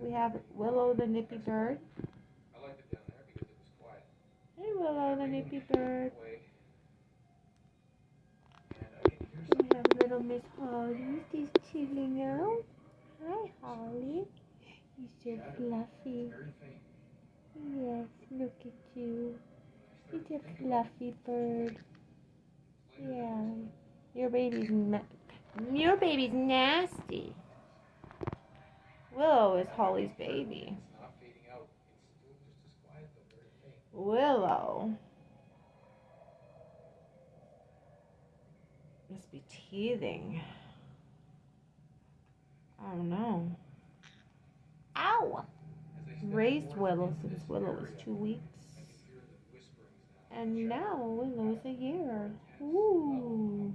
We have Willow the nippy bird. I liked it down there because it was quiet. Hey, Willow the nippy bird. We have little Miss Holly. She's chilling out. Hi, Holly. You're so fluffy. Yes, look at you. You're a fluffy bird. Yeah. Your baby's nasty. Willow is Holly's baby. Willow must be teething. I don't know. Ow! Raised Willow since Willow was 2 weeks. And now Willow is a year. Ooh.